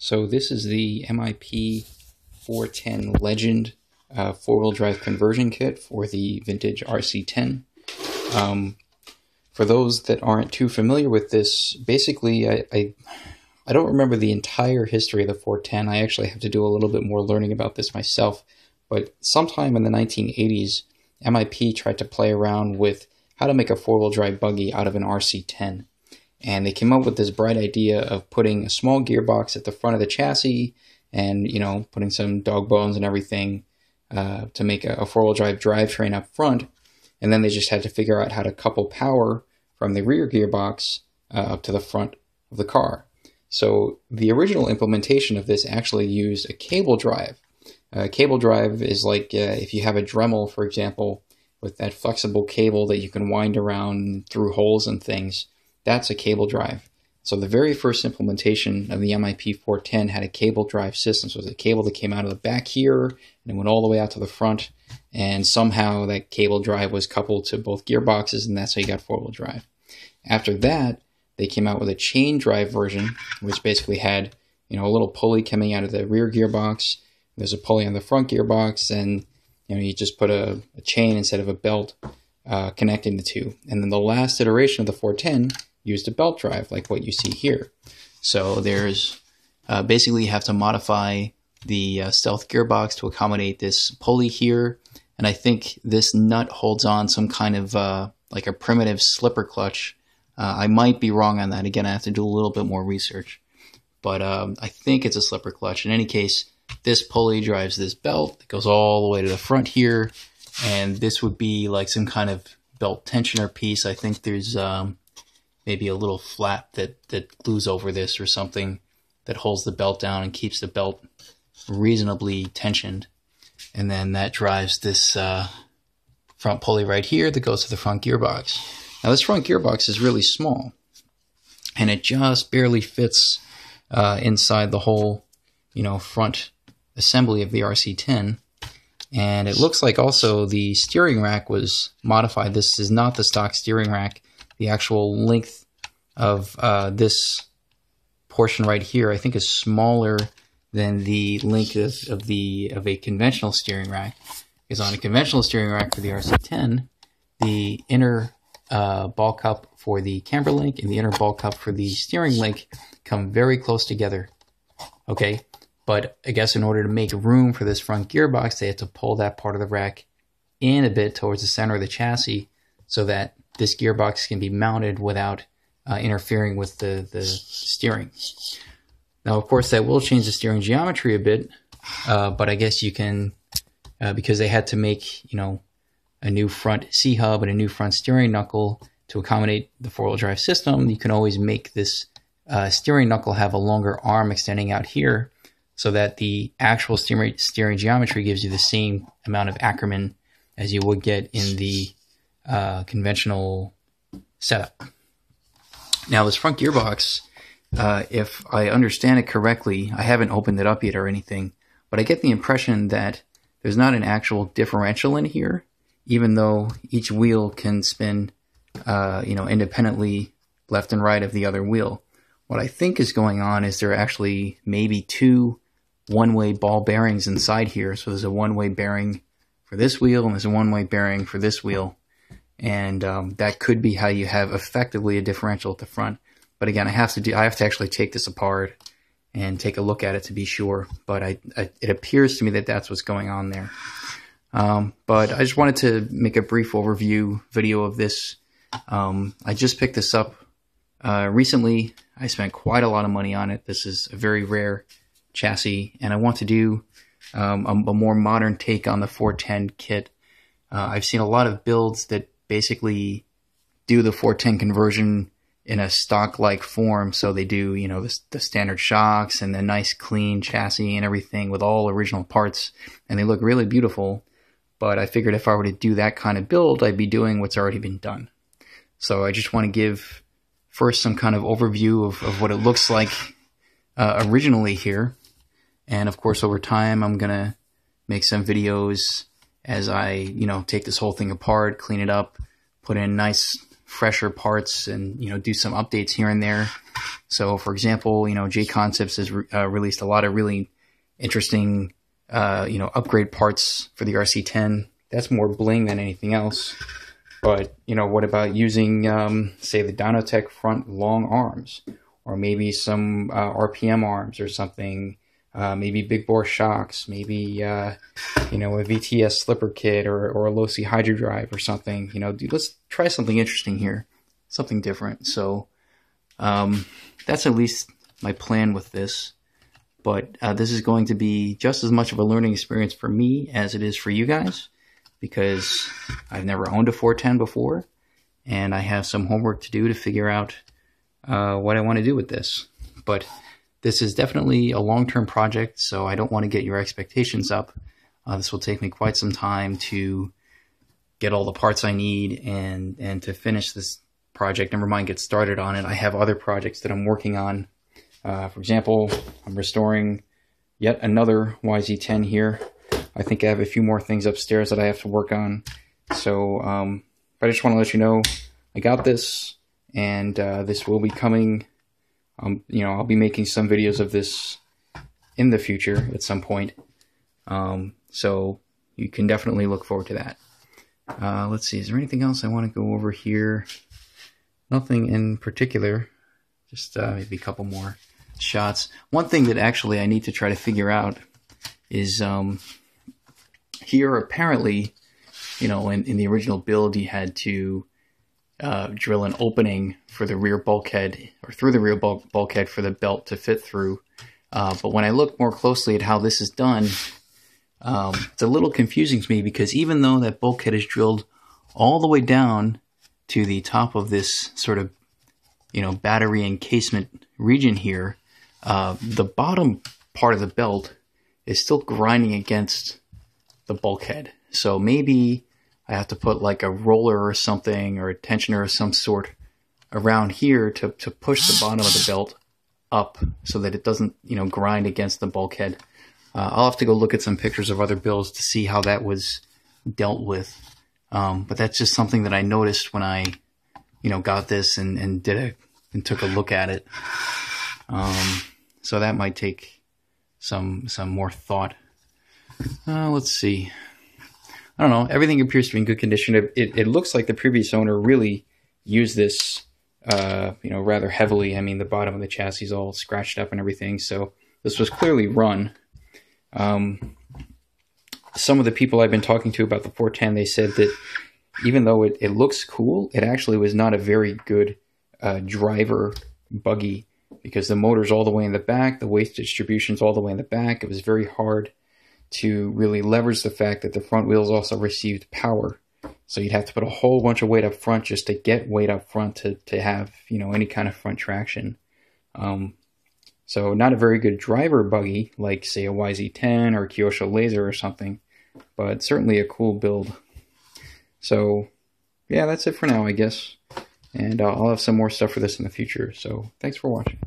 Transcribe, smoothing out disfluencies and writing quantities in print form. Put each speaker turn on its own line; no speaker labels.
So this is the MIP 410 Legend four-wheel drive conversion kit for the vintage RC10. For those that aren't too familiar with this, basically I don't remember the entire history of the 410. I actually have to do a little bit more learning about this myself. But sometime in the 1980s, MIP tried to play around with how to make a four-wheel drive buggy out of an RC10. And they came up with this bright idea of putting a small gearbox at the front of the chassis and, you know, putting some dog bones and everything to make a four-wheel drive drivetrain up front. And then they just had to figure out how to couple power from the rear gearbox up to the front of the car. So the original implementation of this actually used a cable drive. A cable drive is like if you have a Dremel, for example, with that flexible cable that you can wind around through holes and things. That's a cable drive. So the very first implementation of the MIP 410 had a cable drive system. So it was a cable that came out of the back here and went all the way out to the front. And somehow that cable drive was coupled to both gearboxes, and that's how you got four-wheel drive. After that, they came out with a chain drive version, which basically had, you know, a little pulley coming out of the rear gearbox. There's a pulley on the front gearbox, and you know, you just put a chain instead of a belt connecting the two. And then the last iteration of the 410 used a belt drive, like what you see here. So there's basically you have to modify the stealth gearbox to accommodate this pulley here. And I think this nut holds on some kind of like a primitive slipper clutch. I might be wrong on that. Again, I have to do a little bit more research. But I think it's a slipper clutch. In any case, this pulley drives this belt that goes all the way to the front here. And this would be like some kind of belt tensioner piece. I think there's maybe a little flap that glues over this or something that holds the belt down and keeps the belt reasonably tensioned. And then that drives this front pulley right here that goes to the front gearbox. Now this front gearbox is really small, and it just barely fits inside the whole, you know, front assembly of the RC10. And it looks like also the steering rack was modified. This is not the stock steering rack. The actual length of this portion right here, I think, is smaller than the length of a conventional steering rack. Because on a conventional steering rack for the RC10, the inner ball cup for the camber link and the inner ball cup for the steering link come very close together. Okay, but I guess in order to make room for this front gearbox, they had to pull that part of the rack in a bit towards the center of the chassis so that this gearbox can be mounted without interfering with the steering. Now, of course, that will change the steering geometry a bit, but I guess you can, because they had to make, you know, a new front C-hub and a new front steering knuckle to accommodate the four-wheel drive system, you can always make this steering knuckle have a longer arm extending out here so that the actual steering geometry gives you the same amount of Ackerman as you would get in the conventional setup. Now this front gearbox, if I understand it correctly, I haven't opened it up yet or anything, but I get the impression that there's not an actual differential in here, even though each wheel can spin, you know, independently left and right of the other wheel. What I think is going on is there are actually maybe two one-way ball bearings inside here. So there's a one-way bearing for this wheel and there's a one-way bearing for this wheel. And that could be how you have effectively a differential at the front. But again, I have to actually take this apart and take a look at it to be sure. But it appears to me that that's what's going on there. But I just wanted to make a brief overview video of this. I just picked this up recently. I spent quite a lot of money on it. This is a very rare chassis, and I want to do a more modern take on the 410 kit. I've seen a lot of builds that basically do the 410 conversion in a stock-like form. So they do, you know, the standard shocks and the nice clean chassis and everything with all original parts, and they look really beautiful. But I figured if I were to do that kind of build, I'd be doing what's already been done. So I just want to give first some kind of overview of what it looks like originally here. And of course, over time, I'm going to make some videos as I, you know, take this whole thing apart, clean it up, put in nice fresher parts and, you know, do some updates here and there. So, for example, you know, J Concepts has released a lot of really interesting, you know, upgrade parts for the RC10. That's more bling than anything else. But, you know, what about using, say, the Dynotech front long arms, or maybe some RPM arms or something, maybe big bore shocks, maybe, you know, a VTS slipper kit or a low-C hydro drive or something. You know, dude, let's try something interesting here, something different. So that's at least my plan with this. But this is going to be just as much of a learning experience for me as it is for you guys, because I've never owned a 410 before, and I have some homework to do to figure out what I want to do with this. But this is definitely a long-term project, so I don't want to get your expectations up. This will take me quite some time to get all the parts I need and to finish this project. Never mind get started on it. I have other projects that I'm working on. For example, I'm restoring yet another YZ10 here. I think I have a few more things upstairs that I have to work on. So but I just want to let you know I got this, and this will be coming. You know, I'll be making some videos of this in the future at some point. So you can definitely look forward to that. Let's see, is there anything else I want to go over here? Nothing in particular, just maybe a couple more shots. One thing that actually I need to try to figure out is here apparently, you know, in the original build you had to drill an opening for the rear bulkhead, or through the rear bulkhead for the belt to fit through. But when I look more closely at how this is done, it's a little confusing to me, because even though that bulkhead is drilled all the way down to the top of this sort of, you know, battery encasement region here, the bottom part of the belt is still grinding against the bulkhead. So maybe I have to put like a roller or something, or a tensioner of some sort around here to push the bottom of the belt up so that it doesn't, you know, grind against the bulkhead. I'll have to go look at some pictures of other builds to see how that was dealt with. But that's just something that I noticed when I, you know, got this and took a look at it. So that might take some more thought. Let's see. I don't know. Everything appears to be in good condition. It looks like the previous owner really used this, you know, rather heavily. I mean, the bottom of the chassis is all scratched up and everything. So this was clearly run. Some of the people I've been talking to about the 410, they said that even though it looks cool, it actually was not a very good driver buggy, because the motor's all the way in the back, the waste distribution's all the way in the back. It was very hard to really leverage the fact that the front wheels also received power. So you'd have to put a whole bunch of weight up front just to get weight up front to have, you know, any kind of front traction. So not a very good driver buggy like, say, a YZ10 or a Kyosho Laser or something, but certainly a cool build. So yeah, that's it for now, I guess. And I'll have some more stuff for this in the future. So thanks for watching.